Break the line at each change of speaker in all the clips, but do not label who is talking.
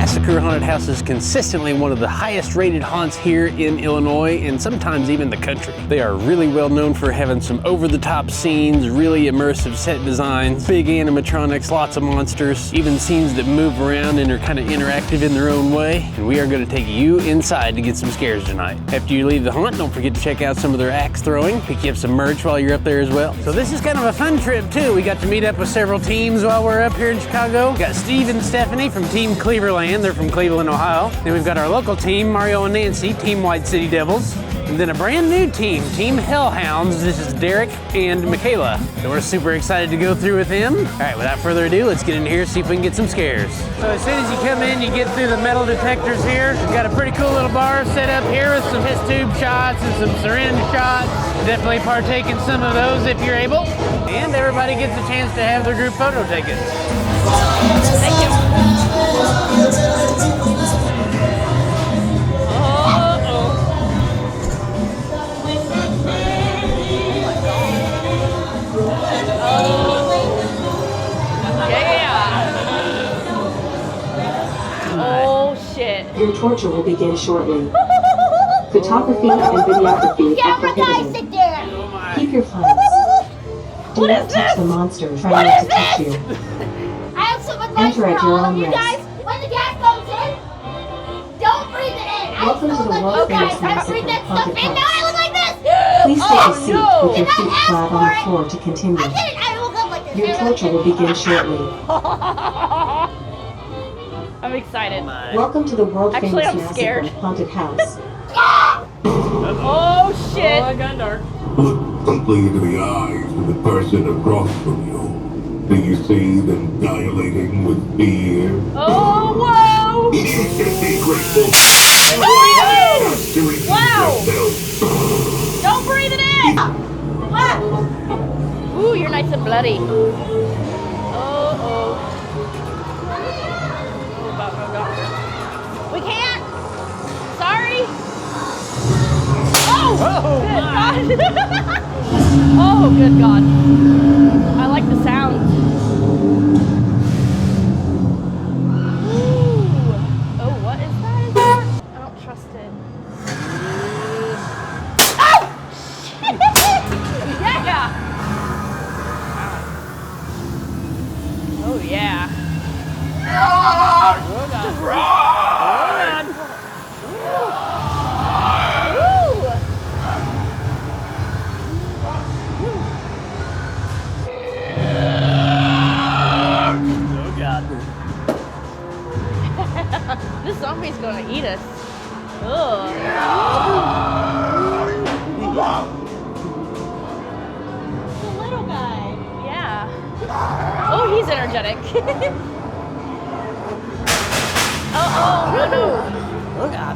Massacre Haunted House is consistently one of the highest rated haunts here in Illinois and sometimes even the country. They are really well known for having some over-the-top scenes, really immersive set designs, big animatronics, lots of monsters, even scenes that move around and are kind of interactive in their own way. And we are going to take you inside to get some scares tonight. After you leave the haunt, don't forget to check out some of their axe throwing, pick you up some merch while you're up there as well. So this is kind of a fun trip too. We got to meet up with several teams while we're up here in Chicago. We got Steve and Stephanie from Team Cleaverland. They're from Cleveland, Ohio. Then we've got our local team, Mario and Nancy, Team White City Devils. And then a brand new team, Team Hell Hounds. This is Derek and Makayla. So we're super excited to go through with them. All right, without further ado, let's get in here, see if we can get some scares. So as soon as you come in, you get through the metal detectors here. We've got a pretty cool little bar set up here with some test tube shots and some syringe shots. Definitely partake in some of those if you're able. And everybody gets a chance to have their group photo taken. Thank you.
Your torture will begin shortly. Photography and videography are prohibited. Keep your funds. Do not touch the monster trying not to touch you.
I have some advice for all of you guys. When the gas goes in, don't breathe it in.
Welcome to the world famous Massacre Haunted
And now
House.
I look like this.
Please take a seat with your feet flat on the floor to continue.
I didn't. I woke up like this.
Your torture will begin shortly.
I'm excited.
Welcome to the world
Actually,
famous
I'm scared.
Massacre Haunted House.
Oh shit!
Oh, I got dark.
Look simply into the eyes of the person across from you. Do you see them dilating with fear?
Oh, whoa!
Be grateful.
Wow! Don't breathe it in! Ooh, you're nice and bloody. Oh. We can't! Sorry! Oh! Good God! Oh, good God. I like the sound. Ooh. Oh, what is that? I don't trust it. Oh! Yeah! Oh, yeah. Oh, God. This zombie's gonna eat us. Ugh.
The little guy.
Yeah. Oh, he's energetic. Oh, no.
Oh, God.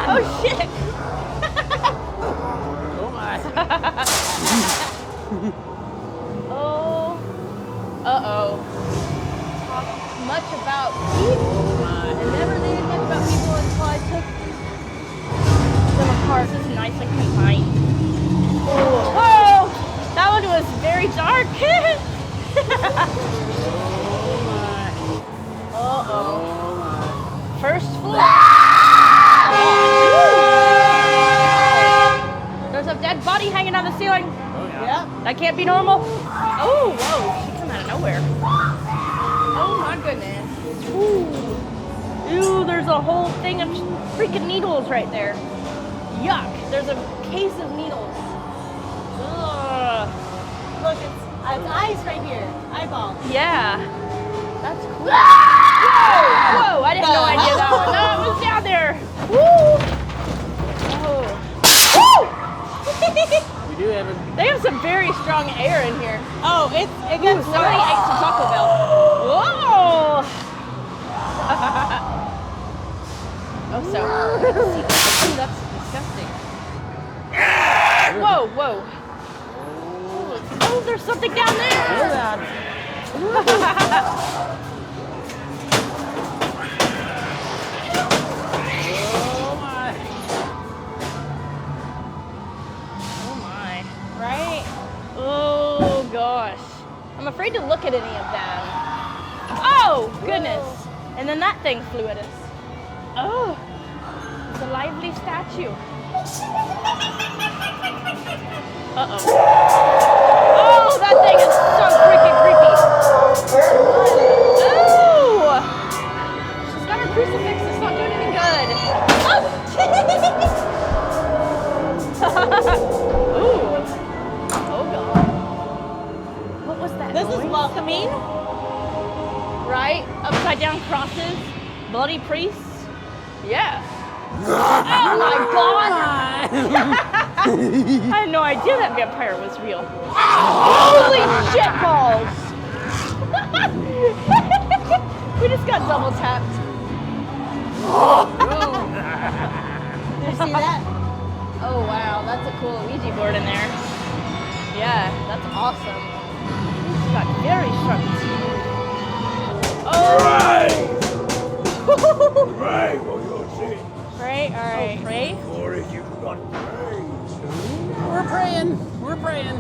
Oh, shit.
Oh, my.
Oh. Uh-oh. Talk much about people. I never knew much about people until I took them apart. This is nice and confined. Whoa! That one was very dark. Uh-oh. First floor. There's a dead body hanging on the ceiling.
Yeah.
That can't be normal. Oh, whoa. She came out of nowhere. Oh, my goodness. Ooh. Ew, there's a whole thing of freaking needles right there. Yuck. There's a case of needles. Ugh.
Look, it's eyes right here. Eyeball.
Yeah. That's cool. Whoa! I didn't know I did that one. No, it was down there. Woo! Oh. Woo!
We do have a...
They have some very strong air in here.
Oh, it
Ooh, somebody ate some Taco Bell. Whoa! Oh, so. Ooh, that's disgusting. Whoa. Oh, there's something down there. afraid to look at any of them. Oh, goodness. And then that thing flew at us. Oh, it's a lively statue. Uh-oh. Oh, that thing is so freaking creepy. Oh! She's got her crucifix. It's not doing any good. Oh! Ooh. Oh, God. What was that
This
noise?
is welcoming.
Right? Upside down crosses, bloody priests. Yeah. Oh my God! I had no idea that vampire was real. Holy shit balls! We just got double tapped.
Did you see that?
Oh wow, that's a cool Ouija board in there. Yeah, that's awesome. He's got very sharp teeth. Oh!
Right, well, you'll see.
Pray, alright.
Oh, pray?
Or if you got praise.
We're praying. We're praying.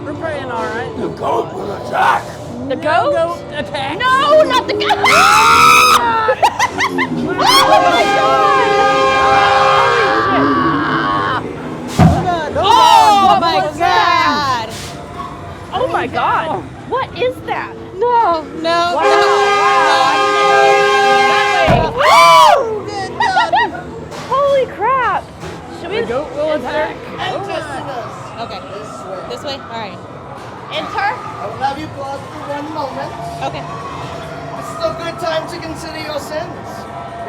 We're praying, all right.
The goat will attack.
The goat?
Goat attack.
No, not the goat! Oh my God!
Oh my God!
Oh my God! What is that?
No.
Wow! That way!
Oh, good God.
Holy crap! Should we
The goat will attack.
Okay. This way? All right.
enter?
I will have you pause for one moment.
Okay.
This is a good time to consider your sins,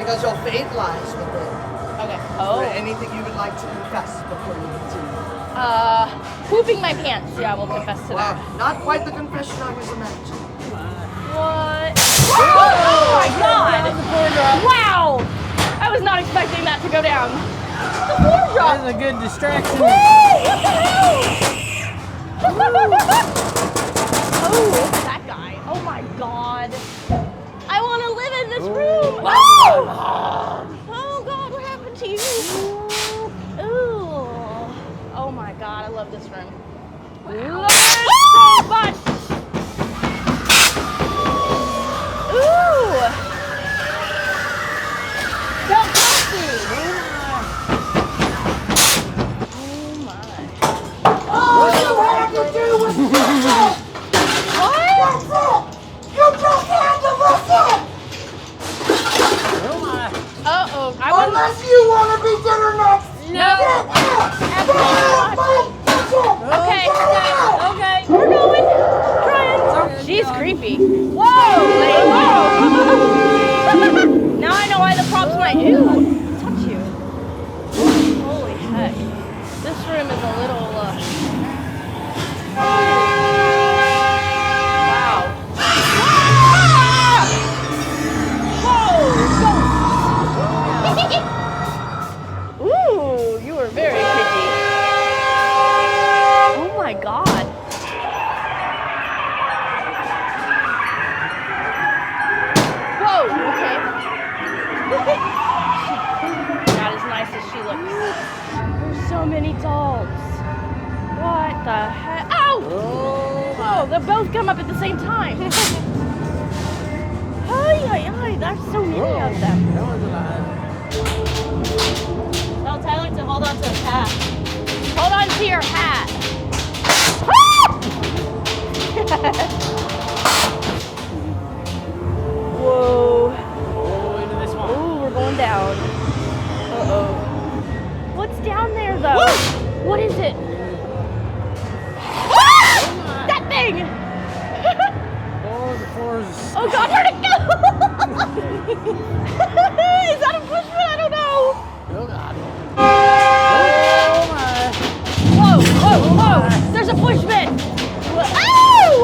because your fate lies within.
Okay.
Is
Oh.
there anything you would like to confess before you continue?
Pooping my pants. Yeah, we'll confess to that.
Not quite the confession I was imagining.
What? Oh my God! Wow! I was not expecting that to go down. The floor dropped.
That is a good distraction.
Woo! What the hell? Oh, look at that guy. Oh my God. I want to live in this room. Oh! Oh God, what happened to you? Ooh. Oh my God, I love this room. Love it so much. Ooh. Don't touch me. Oh my.
All you had to do was listen!
What?
That's it! You just had to listen!
Oh my.
Uh-oh. I want
Unless you want to be dinner next!
No. Okay. Okay. We're going. Trying. She's creepy. Whoa, lady. Whoa. Now I know why the props might touch you. Holy heck. This room is a little, Wow. Whoa, ooh, you were very creepy. Oh my God. Whoa, okay. Not as nice as she looks. There's so many dolls. What the heck? Ow! Oh, they both come up at the same time. Ay, there's so many of them.
That one's alive.
Tell Tyler to hold on to his hat.
Hold on to your hat. Whoa.
Oh, into this one.
Ooh, we're going down. Uh-oh. What's down there, though? What is it? That thing!
Oh, the floor's.
Oh God, where'd it go? Is that a bushman? I don't know.
Oh God.
Whoa, whoa, whoa! There's a bushman! Ow!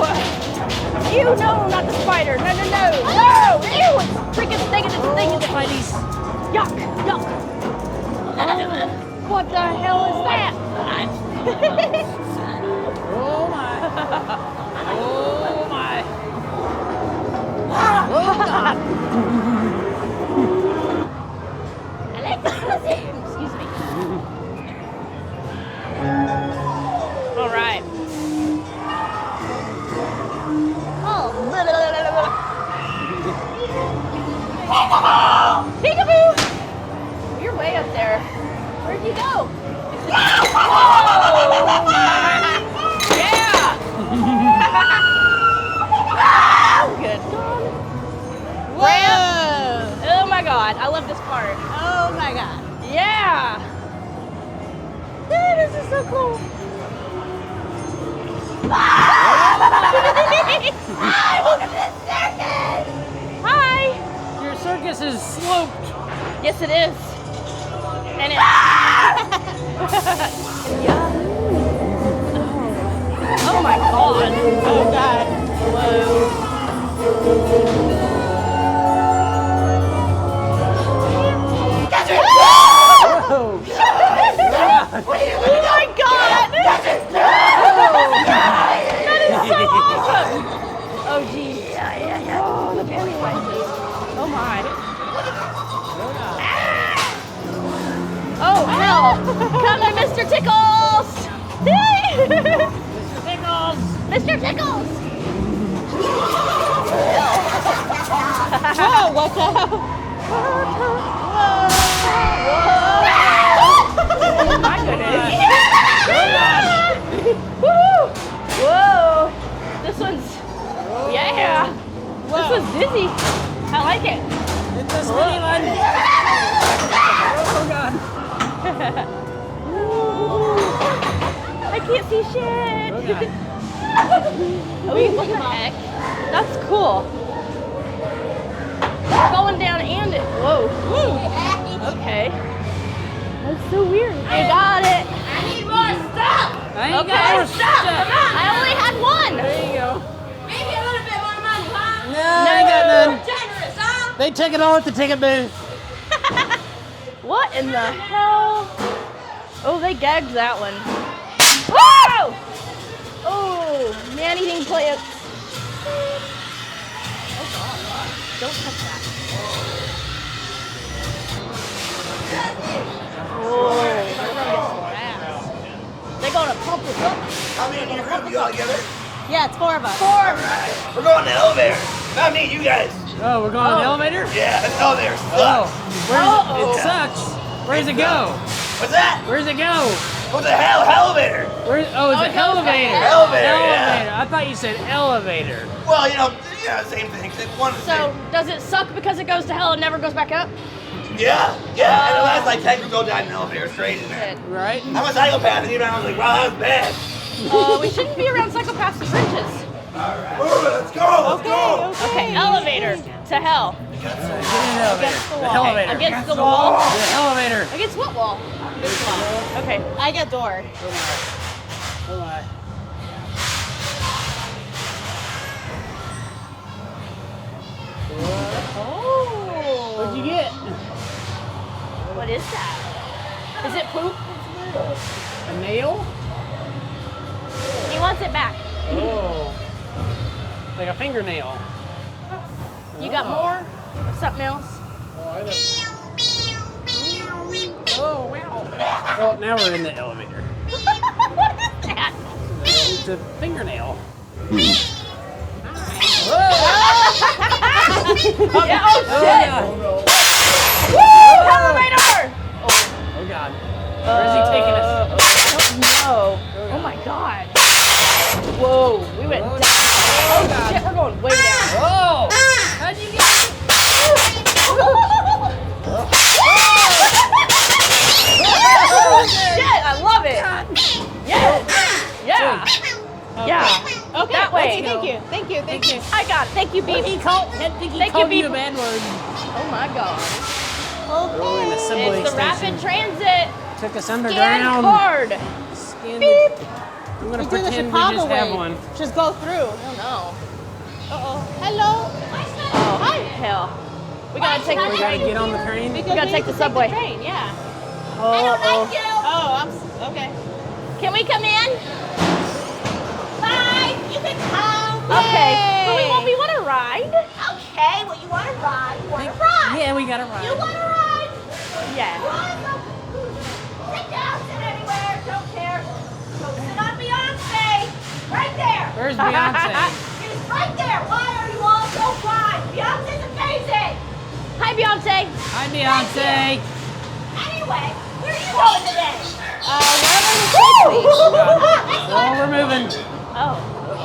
Ew, no, not the spider. No, no, no. No! Ew! It's freaking stinging, it's stinging. Spidey's. Yuck, yuck. What the hell is that?
Oh my. Oh my.
Excuse me. All right. so cool.
Hi, welcome to the circus!
Hi.
Your circus is sloped.
Yes, it is. And it. Yeah. Oh my God. Oh God. Whoa.
Whoa!
Oh my God! That is so awesome! Oh geez. Oh, the Pennywises. Oh my. Oh hell! Come to Mr. Tickles! Mr. Tickles! Mr. Tickles!
Whoa, what the hell?
Oh my goodness. Woo! Whoa! This one's, yeah. This one's dizzy. I like it.
It's a skinny one. Oh God.
I can't see shit.
Oh, God.
Oh, what the heck? That's cool. We're going down and it. Whoa. Okay. That's so weird. You got it.
I need more stuff!
I ain't
Okay.
got more stuff.
I only had one.
There you go.
Maybe a little bit more money, huh?
No, I ain't got none.
Generous, huh?
They took it all at the ticket booth.
What in the hell? Oh, they gagged that one. Whoa! Oh, man-eating plants. Oh God! Don't touch that. Oh, they're gonna get some ass. They're gonna pump us up.
How many in your group you all together?
Yeah, it's 4 of us.
Alright. We're going to the elevator. Not me, you guys.
Oh, we're going on the elevator?
Yeah, the elevator
Oh,
sucks.
it sucks. Where's it go?
What's that?
Where's it go?
What the hell? Elevator.
It's
it
an
goes
elevator.
to
Elevator, yeah.
Elevator. I thought you said elevator.
Well, same thing. One of the
So, does it suck because it goes to hell and never goes back up?
yeah. And the last like 10 people go down in the elevator straight in there.
Shit.
Right?
I'm a psychopath, and even I was like, wow, that was bad.
We shouldn't be around psychopaths and wrenches.
Move it, let's go, let's go.
Okay, elevator to hell.
Get in the elevator. The elevator.
Against the wall.
The elevator.
Against what wall? This wall. Okay.
I get door.
Oh my.
Oh.
What'd you get?
What is that? Is it poop?
A nail?
He wants it back.
Oh. Like a fingernail.
You got more? Or something else?
Oh, wow. Well, now we're in the elevator.
What is that?
It's a fingernail.
Yeah, oh shit!
God.
Woo! Elevator!
Oh God. Where is he taking us?
I don't know. Oh my God. Whoa, we went down. Oh shit, we're going way down.
Whoa! How'd you get?
Oh shit, I love it. Yes. Yeah. Yeah.
Okay,
That way.
Thank you.
I got it. Thank you,
I
Beep.
think he
Thank
called
you,
you a
Beep.
bad word.
Oh my God.
We're in the subway
It's the
station.
rapid transit.
Took us
Scan
underground.
card.
Scan
Beep.
I'm gonna
We do the
pretend we
Chicago
just have
way.
one.
Just go through.
Oh no.
Uh-oh. Hello.
Oh, hi. Hell. We gotta take the
We gotta
train.
get on the train.
We gotta take the subway.
Train, yeah.
Oh.
Okay.
Can we come in?
Bye! You can come!
Okay.
Yay.
But we want to ride.
Okay, well, you want to ride? You want to ride?
Yeah, we gotta ride.
You want to ride?
Yeah.
Awesome. Sit down, sit anywhere, don't care. Go sit on Beyonce. Right there.
Where's Beyonce?
She's right there. Why are you all so quiet? Beyonce's amazing.
Hi, Beyonce.
Hi, Beyonce.
Anyway, where are you going today?
Wherever you take me.
Oh, we're moving.
Oh.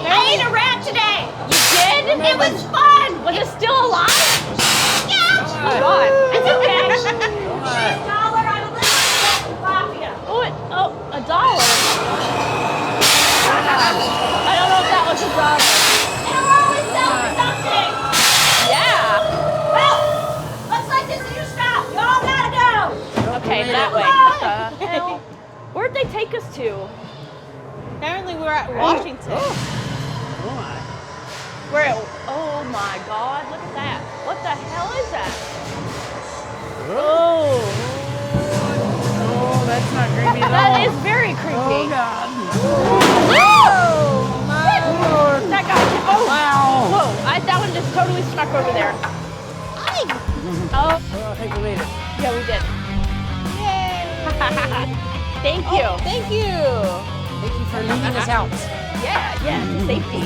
I ate a rat today.
You did?
It was fun.
Was it still alive?
Yeah.
Oh God.
It's okay.
Hi.
$1, I will literally mafia.
Oh, $1. take us to?
Apparently we're at Washington.
Oh my.
Where? Oh my God! Look at that! What the hell is that? Oh,
Oh, that's not creepy at all.
that is very creepy.
Oh God.
Oh my Lord! That guy. Oh
Wow.
Whoa! That one just totally snuck over there. Oh,
Oh, I think we made it.
yeah, we did.
Yay!
Thank you.
Oh, thank you.
Thank you for leading us out.
Yeah, safety.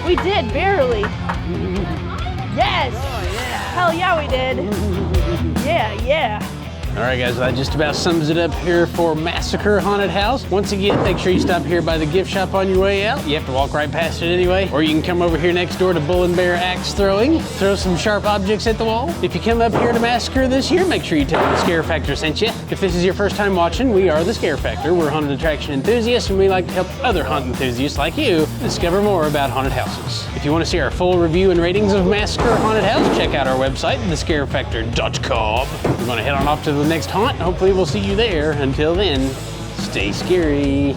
We did, barely. Yes.
Oh yeah.
Hell yeah, we did. Yeah.
All right, guys, that just about sums it up here for Massacre Haunted House. Once again, make sure you stop here by the gift shop on your way out. You have to walk right past it anyway. Or you can come over here next door to Bull and Bear Axe Throwing. Throw some sharp objects at the wall. If you come up here to Massacre this year, make sure you tell them the Scare Factor sent you. If this is your first time watching, we are the Scare Factor. We're haunted attraction enthusiasts, and we like to help other haunted enthusiasts like you discover more about haunted houses. If you want to see our full review and ratings of Massacre Haunted House, check out our website, thescarefactor.com. We're going to head on off to the next haunt. Hopefully we'll see you there. Until then, stay scary.